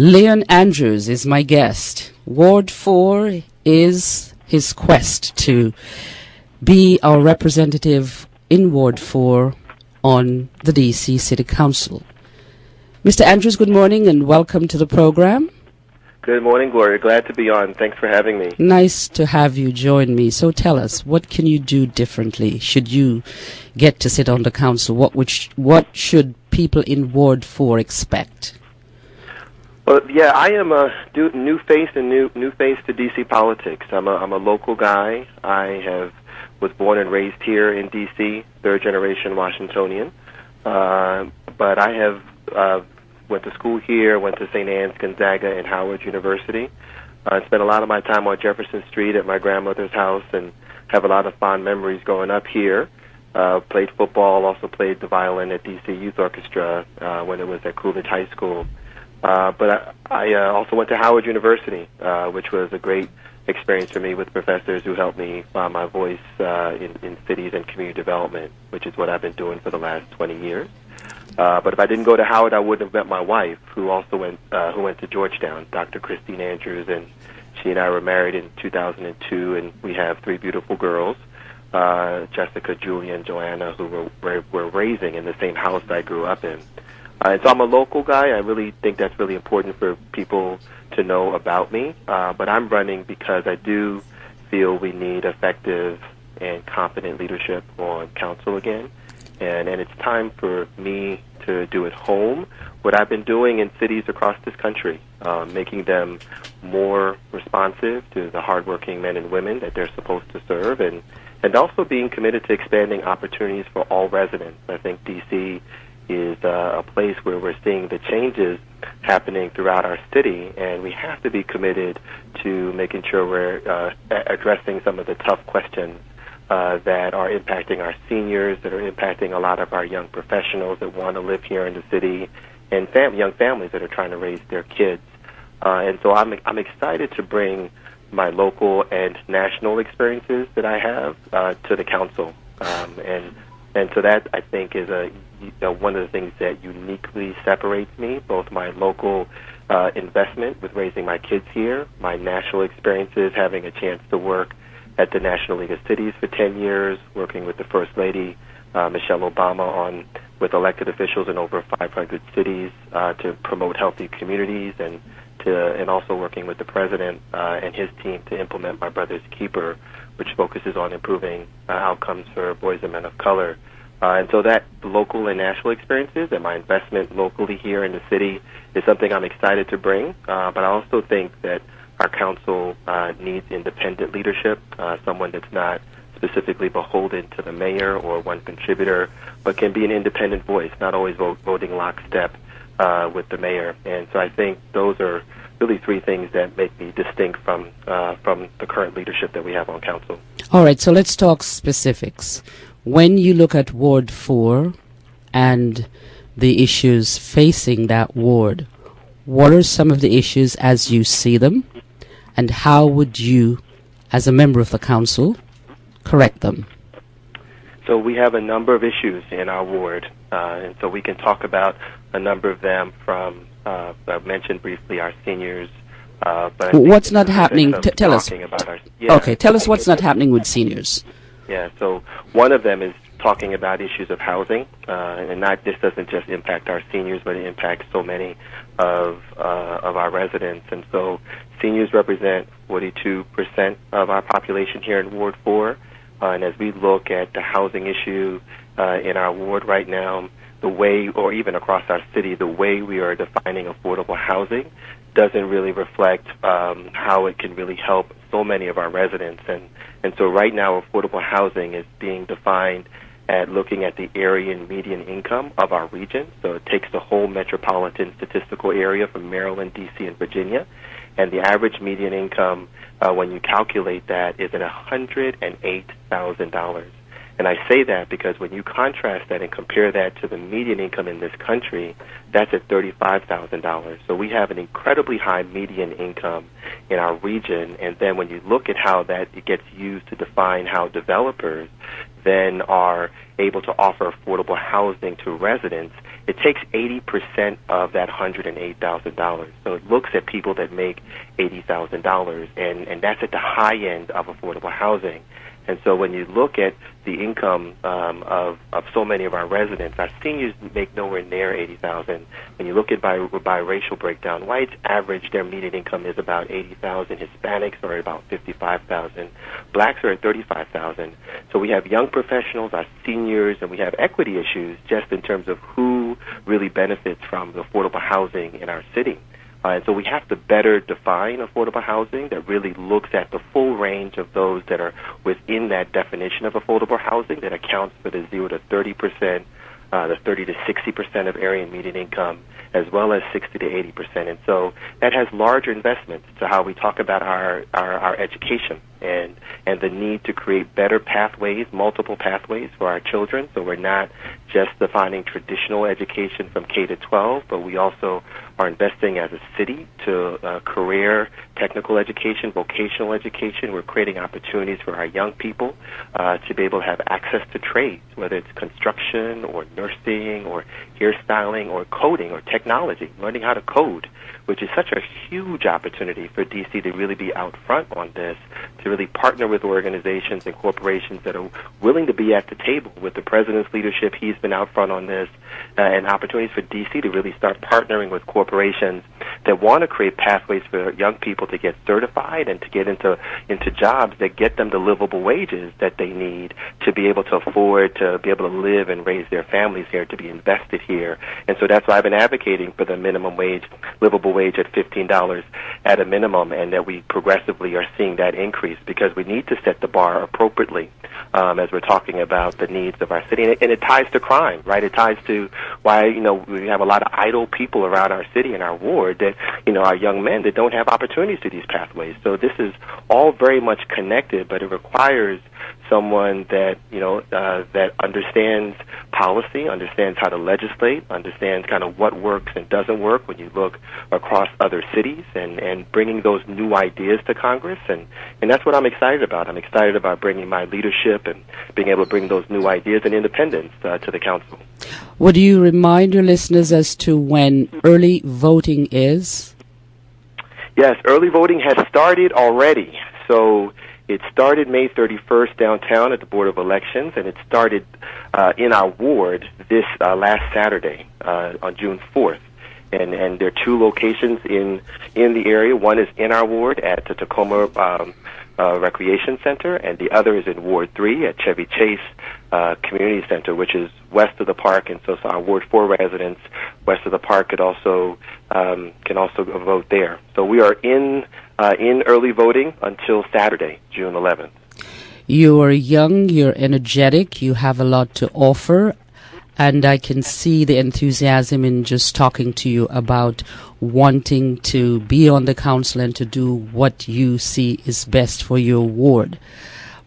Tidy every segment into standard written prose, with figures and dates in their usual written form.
Leon Andrews is my guest. Ward 4 is his quest to be our representative in Ward 4 on the D.C. City Council. Mr. Andrews, good morning and welcome to the program. Good morning, Gloria. Glad to be on. Thanks for having me. Nice to have you join me. So tell us, what can you do differently should you get to sit on the council? What should people in Ward 4 expect? Well, yeah, I am a new face to D.C. politics. I'm a local guy. Was born and raised here in D.C., third generation Washingtonian. But I have went to school here, went to St. Anne's, Gonzaga, and Howard University. I spent a lot of my time on Jefferson Street at my grandmother's house and have a lot of fond memories growing up here. Played football, also played the violin at D.C. Youth Orchestra when it was at Coolidge High School. But I also went to Howard University, which was a great experience for me with professors who helped me find my voice in cities and community development, which is what I've been doing for the last 20 years. But if I didn't go to Howard, I wouldn't have met my wife, who went to Georgetown, Dr. Christine Andrews, and she and I were married in 2002, and we have three beautiful girls, Jessica, Julia, and Joanna, who we're raising in the same house I grew up in. And so I'm a local guy. I really think that's really important for people to know about me. But I'm running because I do feel we need effective and competent leadership on council again. And it's time for me to do at home what I've been doing in cities across this country, making them more responsive to the hardworking men and women that they're supposed to serve, and also being committed to expanding opportunities for all residents. I think D.C. is a place where we're seeing the changes happening throughout our city, and we have to be committed to making sure we're addressing some of the tough questions that are impacting our seniors, that are impacting a lot of our young professionals that want to live here in the city, and young families that are trying to raise their kids. And so I'm excited to bring my local and national experiences that I have to the council. And so that, I think, is one of the things that uniquely separates me, both my local investment with raising my kids here, my national experiences, having a chance to work at the National League of Cities for 10 years, working with the First Lady, Michelle Obama, with elected officials in over 500 cities to promote healthy communities, and also working with the President and his team to implement My Brother's Keeper, which focuses on improving outcomes for boys and men of color. And so that local and national experiences and my investment locally here in the city is something I'm excited to bring. But I also think that our council needs independent leadership, someone that's not specifically beholden to the mayor or one contributor, but can be an independent voice, not always voting lockstep with the mayor. And so I think those are really three things that make me distinct from the current leadership that we have on council. All right, so let's talk specifics. When you look at Ward 4 and the issues facing that ward, what are some of the issues as you see them, and how would you, as a member of the council, correct them? So we have a number of issues in our ward, and so we can talk about a number of them from, I mentioned briefly our seniors. But what's not happening? Tell us. Yeah. Okay, tell us what's not happening with seniors. Yeah, so one of them is talking about issues of housing, and this doesn't just impact our seniors, but it impacts so many of our residents. And so seniors represent 42% of our population here in Ward 4. And as we look at the housing issue in our ward right now, the way, or even across our city, the way we are defining affordable housing doesn't really reflect how it can really help so many of our residents. And so right now, affordable housing is being defined at looking at the area and median income of our region. So it takes the whole metropolitan statistical area from Maryland, D.C., and Virginia. And the average median income, when you calculate that, is at $108,000. And I say that because when you contrast that and compare that to the median income in this country, that's at $35,000. So we have an incredibly high median income in our region. And then when you look at how that gets used to define how developers then are able to offer affordable housing to residents, it takes 80% of that $108,000. So it looks at people that make $80,000, and that's at the high end of affordable housing. And so when you look at the income of so many of our residents, our seniors make nowhere near $80,000. When you look at by racial breakdown, whites average their median income is about $80,000. Hispanics are about $55,000. Blacks are at $35,000. So we have young professionals, our seniors, and we have equity issues just in terms of who really benefits from the affordable housing in our city. And so we have to better define affordable housing that really looks at the full range of those that are within that definition of affordable housing that accounts for the 0 to 30%, the 30 to 60% of area and median income, as well as 60 to 80%. And so that has larger investments to how we talk about our education and the need to create better pathways, multiple pathways for our children. So we're not just defining traditional education from K to 12, but we also are investing as a city to career, technical education, vocational education. We're creating opportunities for our young people to be able to have access to trades, whether it's construction or nursing or hairstyling or coding or technology, learning how to code, which is such a huge opportunity for D.C. to really be out front on this, to really partner with organizations and corporations that are willing to be at the table. With the president's leadership, he's been out front on this, and opportunities for D.C. to really start partnering with corporations that want to create pathways for young people to get certified and to get into jobs that get them the livable wages that they need to be able to afford to be able to live and raise their families here, to be invested here. And so that's why I've been advocating for the minimum wage, livable wage at $15 at a minimum, and that we progressively are seeing that increase because we need to set the bar appropriately as we're talking about the needs of our city. And it ties to crime, right? It ties to why, we have a lot of idle people around our city and our ward that, our young men that don't have opportunities to these pathways. So this is all very much connected, but it requires someone that, that understands policy, understands how to legislate, understands kind of what works and doesn't work when you look across other cities and bringing those new ideas to Congress. And that's what I'm excited about. I'm excited about bringing my leadership and being able to bring those new ideas and independence to the council. Would you remind your listeners as to when early voting is? Yes, early voting has started already. So it started May 31st downtown at the Board of Elections, and it started in our ward this last Saturday on June 4th. And there are two locations in the area. One is in our ward at the Tacoma Recreation Center, and the other is in Ward 3 at Chevy Chase Community Center, which is west of the park. And so our Ward 4 residents west of the park can also vote there. So we are in early voting until Saturday, June 11th. You are young, you're energetic, you have a lot to offer, and I can see the enthusiasm in just talking to you about wanting to be on the council and to do what you see is best for your ward.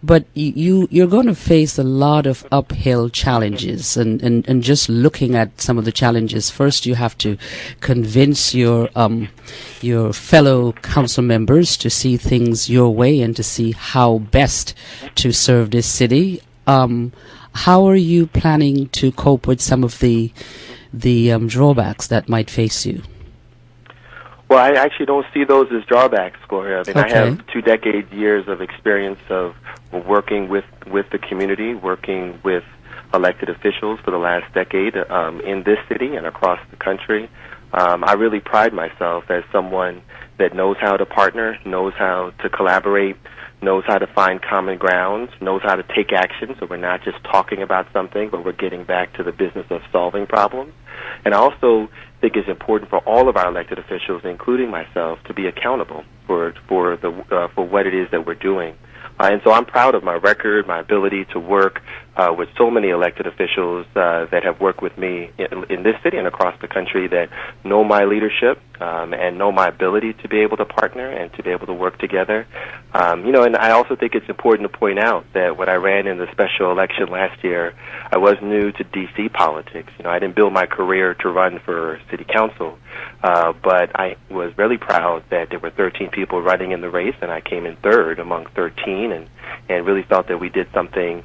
But you're going to face a lot of uphill challenges, and just looking at some of the challenges, first you have to convince your fellow council members to see things your way and to see how best to serve this city. How are you planning to cope with some of the drawbacks that might face you? Well, I actually don't see those as drawbacks, Gloria. I mean, Okay. I have 2 years of experience of working with the community, working with elected officials for the last decade in this city and across the country. I really pride myself as someone that knows how to partner, knows how to collaborate, knows how to find common ground, knows how to take action, so we're not just talking about something, but we're getting back to the business of solving problems. And I also think it's important for all of our elected officials, including myself, to be accountable for what it is that we're doing. And so I'm proud of my record, my ability to work with so many elected officials that have worked with me in this city and across the country that know my leadership, and know my ability to be able to partner and to be able to work together. And I also think it's important to point out that when I ran in the special election last year, I was new to D.C. politics. I didn't build my career to run for city council, but I was really proud that there were 13 people running in the race, and I came in third among 13, and really felt that we did something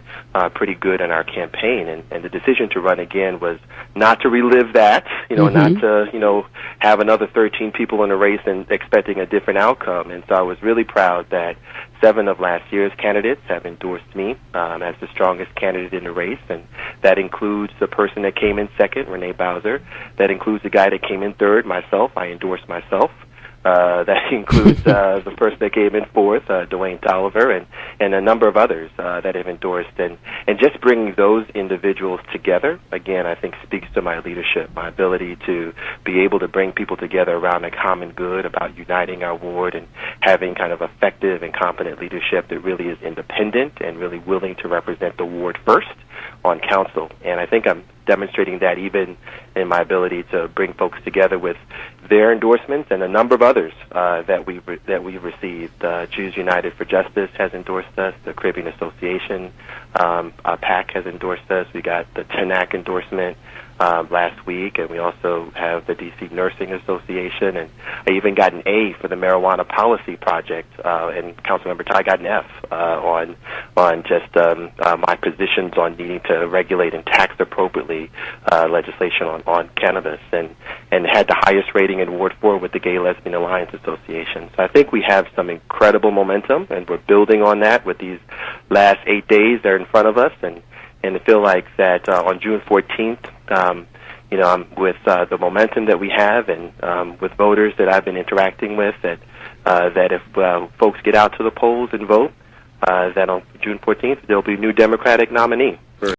pretty good in our campaign. And the decision to run again was not to relive that, not to, have another 13 people in a race and expecting a different outcome. And so I was really proud that 7 of last year's candidates have endorsed me as the strongest candidate in the race, and that includes the person that came in second, Renee Bowser. That includes the guy that came in third, myself. I endorsed myself. That includes the person that came in fourth, Dwayne Tolliver, and a number of others that have endorsed. And just bringing those individuals together, again, I think speaks to my leadership, my ability to be able to bring people together around a common good, about uniting our ward and having kind of effective and competent leadership that really is independent and really willing to represent the ward first on council. And I think I'm demonstrating that even in my ability to bring folks together with their endorsements and a number of others that we've received. Jews United for Justice has endorsed us. The Caribbean Association, PAC, has endorsed us. We got the TENAC endorsement last week, and we also have the D.C. Nursing Association, and I even got an A for the Marijuana Policy Project, and Councilmember Ty got an F on just my positions on needing to regulate and tax appropriately legislation on cannabis, and had the highest rating in Ward 4 with the Gay Lesbian Alliance Association. So I think we have some incredible momentum, and we're building on that with these last 8 days that are in front of us, and I feel like that on June 14th, with the momentum that we have and with voters that I've been interacting with, that if folks get out to the polls and vote, that on June 14th there'll be a new Democratic nominee.